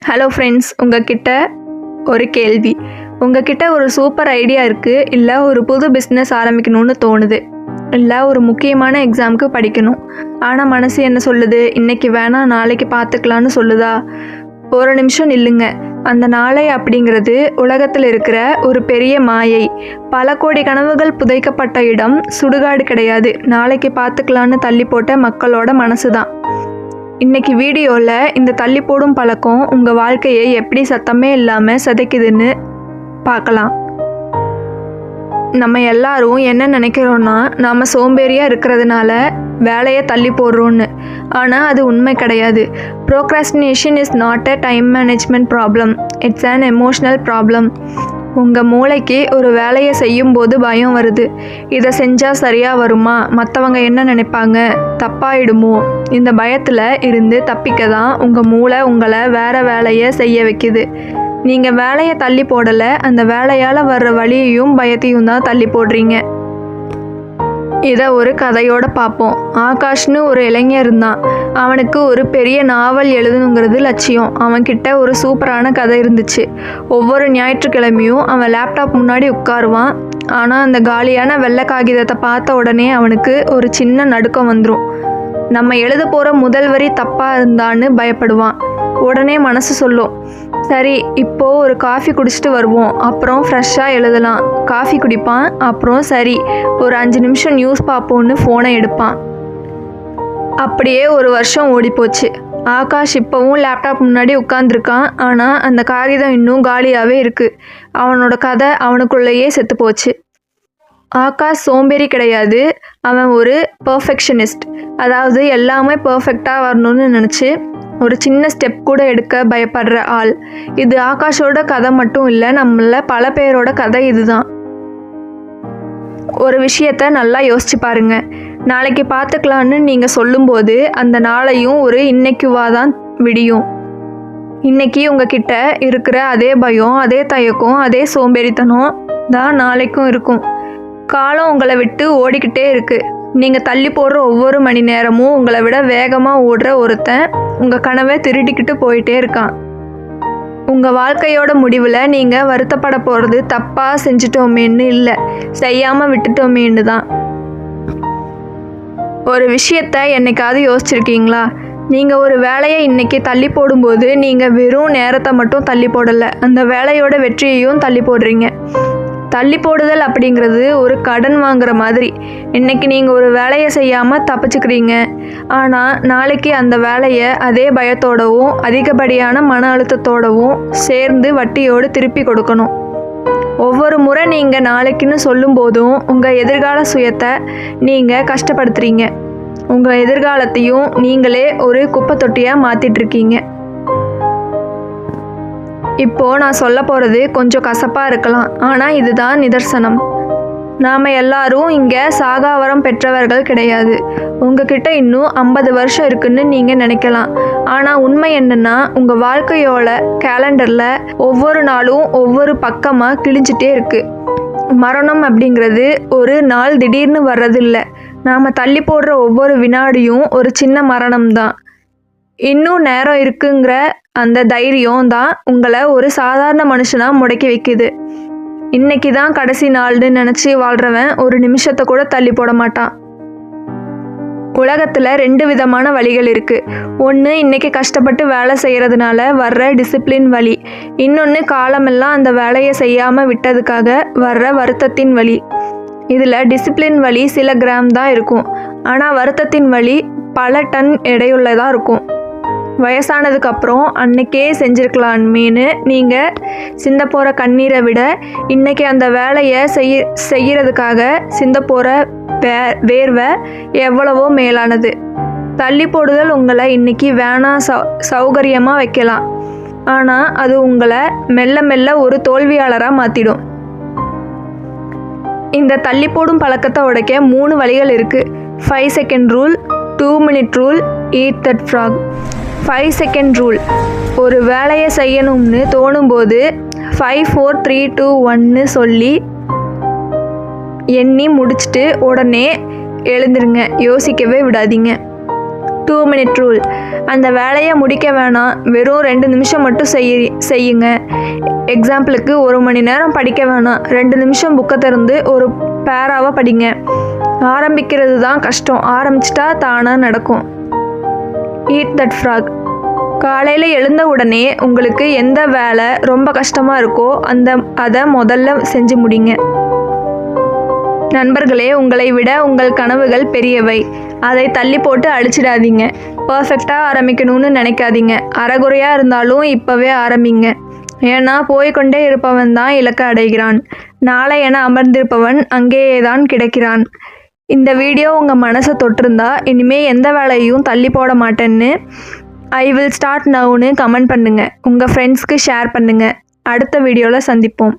Hello friends, உங்ககிட்ட ஒரு கேள்வி. உங்ககிட்ட ஒரு சூப்பர் ஐடியா இருக்குது, இல்லை ஒரு புது பிஸ்னஸ் ஆரம்பிக்கணும்னு தோணுது, இல்லை ஒரு முக்கியமான எக்ஸாமுக்கு படிக்கணும். ஆனால் மனசு என்ன சொல்லுது? இன்றைக்கி வேணாம், நாளைக்கு பார்த்துக்கலான்னு சொல்லுதா? ஒரு நிமிஷம் நில்லுங்க. அந்த நாளை அப்படிங்கிறது உலகத்தில் இருக்கிற ஒரு பெரிய மாயை. பல கோடி கனவுகள் புதைக்கப்பட்ட இடம் சுடுகாடு கிடையாது. நாளைக்கு பார்த்துக்கலான்னு தள்ளி போட்ட மக்களோட மனசு தான். இன்றைக்கி வீடியோவில் இந்த தள்ளி போடும் பழக்கம் உங்கள் வாழ்க்கையை எப்படி சத்தமே இல்லாமல் சிதைக்குதுன்னு பார்க்கலாம். நம்ம எல்லாரும் என்ன நினைக்கிறோன்னா, நாம் சோம்பேறியாக இருக்கிறதுனால வேலையை தள்ளி போடுறோன்னு. ஆனால் அது உண்மை கிடையாது. Procrastination is not a time management problem, it's an emotional problem. உங்கள் மூளைக்கு ஒரு வேலையை செய்யும்போது பயம் வருது. இதை செஞ்சால் சரியாக வருமா? மற்றவங்க என்ன நினைப்பாங்க? தப்பாயிடுமோ? இந்த பயத்தில் இருந்து தப்பிக்க தான் உங்கள் மூளை உங்களை வேறு வேலையை செய்ய வைக்குது. நீங்கள் வேலையை தள்ளி போடலை, அந்த வேலையால் வர்ற வலியையும் பயத்தையும் தான் தள்ளி போடுறீங்க. இதை ஒரு கதையோடு பார்ப்போம். ஆகாஷ்னு ஒரு இளைஞர் இருந்தான். அவனுக்கு ஒரு பெரிய நாவல் எழுதணுங்கிறது லட்சியம். அவன்கிட்ட ஒரு சூப்பரான கதை இருந்துச்சு. ஒவ்வொரு ஞாயிற்றுக்கிழமையும் அவன் லேப்டாப் முன்னாடி உட்காருவான். ஆனால் அந்த காலியான வெள்ளை காகிதத்தை பார்த்த உடனே அவனுக்கு ஒரு சின்ன நடுக்கம் வந்துடும். நம்ம எழுத போகிற முதல் வரி தப்பாக இருந்தான்னு பயப்படுவான். உடனே மனசு சொல்லும், சரி இப்போது ஒரு காஃபி குடிச்சிட்டு வருவோம், அப்புறம் ஃப்ரெஷ்ஷாக எழுதலாம். காஃபி குடிப்பான். அப்புறம் சரி ஒரு 5 நிமிஷம் நியூஸ் பார்ப்போன்னு ஃபோனை எடுப்பான். அப்படியே ஒரு வருஷம் ஓடிப்போச்சு. ஆகாஷ் இப்போவும் லேப்டாப் முன்னாடி உட்காந்துருக்கான். ஆனால் அந்த காகிதம் இன்னும் காலியாகவே இருக்குது. அவனோட கதை அவனுக்குள்ளேயே செத்து போச்சு. ஆகாஷ் சோம்பேறி கிடையாது, அவன் ஒரு பர்ஃபெக்ஷனிஸ்ட். அதாவது எல்லாமே பர்ஃபெக்டாக வரணும்னு நினச்சி ஒரு சின்ன ஸ்டெப் கூட எடுக்க பயப்படுற ஆள். இது ஆகாஷோட கதை மட்டும் இல்லை, நம்மள பல பேரோட கதை இதுதான். ஒரு விஷயத்த நல்லா யோசிச்சு பாருங்க. நாளைக்கு பார்த்துக்கலான்னு நீங்கள் சொல்லும்போது அந்த நாளையும் ஒரு இன்னைக்குவா தான் விடியும். இன்னைக்கு உங்ககிட்ட இருக்கிற அதே பயம், அதே தயக்கம், அதே சோம்பேறித்தனம் தான் நாளைக்கும் இருக்கும். காலம் உங்களை விட்டு ஓடிக்கிட்டே இருக்குது. நீங்கள் தள்ளி போடுற ஒவ்வொரு மணி நேரமும் உங்களை விட வேகமாக ஓடுற ஒருத்தன் உங்கள் கனவை திருடிக்கிட்டு போயிட்டே இருக்கான். உங்கள் வாழ்க்கையோட முடிவில் நீங்கள் வருத்தப்பட போகிறது தப்பாக செஞ்சிட்டோமேன்னு இல்லை, செய்யாமல் விட்டுட்டோமேன்னு தான். ஒரு விஷயத்தை என்னைக்காவது யோசிச்சிருக்கீங்களா? நீங்கள் ஒரு வேலையை இன்றைக்கி தள்ளி போடும்போது நீங்கள் வெறும் நேரத்தை மட்டும் தள்ளி போடலை, அந்த வேலையோட வெற்றியையும் தள்ளி போடுறீங்க. தள்ளி போடுதல் அப்படிங்கிறது ஒரு கடன் வாங்குற மாதிரி. இன்றைக்கி நீங்கள் ஒரு வேலையை செய்யாமல் தப்பிச்சுக்கிறீங்க. ஆனால் நாளைக்கு அந்த வேலையை அதே பயத்தோடவும் அதிகப்படியான மன அழுத்தத்தோடவும் சேர்ந்து வட்டியோடு திருப்பி கொடுக்கணும். ஒவ்வொரு முறை நீங்கள் நாளைக்குன்னு சொல்லும்போதும் உங்கள் எதிர்கால சுயத்தை நீங்கள் கஷ்டப்படுத்துகிறீங்க. உங்கள் எதிர்காலத்தையும் நீங்களே ஒரு குப்பை தொட்டியாக மாற்றிட்டுருக்கீங்க. இப்போது நான் சொல்ல போகிறது கொஞ்சம் கசப்பாக இருக்கலாம், ஆனால் இதுதான் நிதர்சனம். நாம் எல்லாரும் இங்கே சாகாவரம் பெற்றவர்கள் கிடையாது. உங்ககிட்ட இன்னும் 50 வருஷம் இருக்குன்னு நீங்கள் நினைக்கலாம். ஆனால் உண்மை என்னென்னா, உங்கள் வாழ்க்கையோட கேலண்டரில் ஒவ்வொரு நாளும் ஒவ்வொரு பக்கமாக கிழிஞ்சிட்டே இருக்குது. மரணம் அப்படிங்கிறது ஒரு நாள் திடீர்னு வர்றதில்லை. நாம் தள்ளி போடுற ஒவ்வொரு வினாடியும் ஒரு சின்ன மரணம்தான். இன்னும் நேரம் இருக்குங்கிற அந்த தைரியம் தான் உங்களை ஒரு சாதாரண மனுஷனாக முடக்கி வைக்குது. இன்னைக்கு தான் கடைசி நாள்னு நினச்சி வாழ்கிறவன் ஒரு நிமிஷத்தை கூட தள்ளி போட மாட்டான். உலகத்தில் 2 விதமான வழிகள் இருக்குது. ஒன்று இன்றைக்கி கஷ்டப்பட்டு வேலை செய்கிறதுனால வர்ற டிசிப்ளின் வழி. இன்னொன்று காலமெல்லாம் அந்த வேலையை செய்யாமல் விட்டதுக்காக வர்ற வருத்தத்தின் வழி. இதில் டிசிப்ளின் வழி சில கிராம் தான் இருக்கும், ஆனால் வருத்தத்தின் வழி பல டன் எடையுள்ளதாக இருக்கும். வயசானதுக்கப்புறம் அன்னைக்கே செஞ்சுருக்கலாமேன்னு நீங்கள் சிந்த போகிற கண்ணீரை விட இன்றைக்கி அந்த வேலையை செய்கிறதுக்காக சிந்த போகிற வேர்வை எவ்வளவோ மேலானது. தள்ளி போடுதல் உங்களை இன்றைக்கி வேணாம் சௌகரியமாக வைக்கலாம், ஆனால் அது உங்களை மெல்ல மெல்ல ஒரு தோல்வியாளராக மாற்றிடும். இந்த தள்ளி போடும் பழக்கத்தை உடைக்க 3 வழிகள் இருக்குது. 5 second rule, 2 minute rule, eat that frock. 5 second rule. ஒரு வேலையை செய்யணும்னு தோணும்போது 5 4 3 2 1ன்னு சொல்லி எண்ணி முடிச்சுட்டு உடனே எழுந்துருங்க, யோசிக்கவே விடாதீங்க. 2-minute rule. அந்த வேலையை முடிக்க வேணாம், வெறும் 2 நிமிஷம் மட்டும் செய்யுங்க. எக்ஸாம்பிளுக்கு 1 மணி நேரம் படிக்க வேணாம், 2 நிமிஷம் புக்கை திறந்து ஒரு பேராவை படிங்க. ஆரம்பிக்கிறது தான் கஷ்டம், ஆரம்பிச்சிட்டா தானாக நடக்கும். Eat that frock. காலையில் எழுந்த உடனே உங்களுக்கு எந்த வேலை ரொம்ப கஷ்டமாக இருக்கோ அதை முதல்ல செஞ்சு முடிங்க. நண்பர்களே, உங்களை விட உங்கள் கனவுகள் பெரியவை. அதை தள்ளி போட்டு அழிச்சிடாதீங்க. பர்ஃபெக்டாக ஆரம்பிக்கணும்னு நினைக்காதீங்க. அரைகுறையாக இருந்தாலும் இப்போவே ஆரம்பிங்க. ஏன்னா போய்கொண்டே இருப்பவன் தான் இலக்கை அடைகிறான். நாளை என அமர்ந்திருப்பவன் அங்கேயே தான் கிடைக்கிறான். இந்த வீடியோ உங்கள் மனசை தொட்டிருந்தா இனிமேல் எந்த வேலையும் தள்ளி போட மாட்டேன்னு ஐ வில் ஸ்டார்ட் நவுன்னு கமெண்ட் பண்ணுங்கள். உங்கள் ஃப்ரெண்ட்ஸ்க்கு ஷேர் பண்ணுங்கள். அடுத்த வீடியோவில் சந்திப்போம்.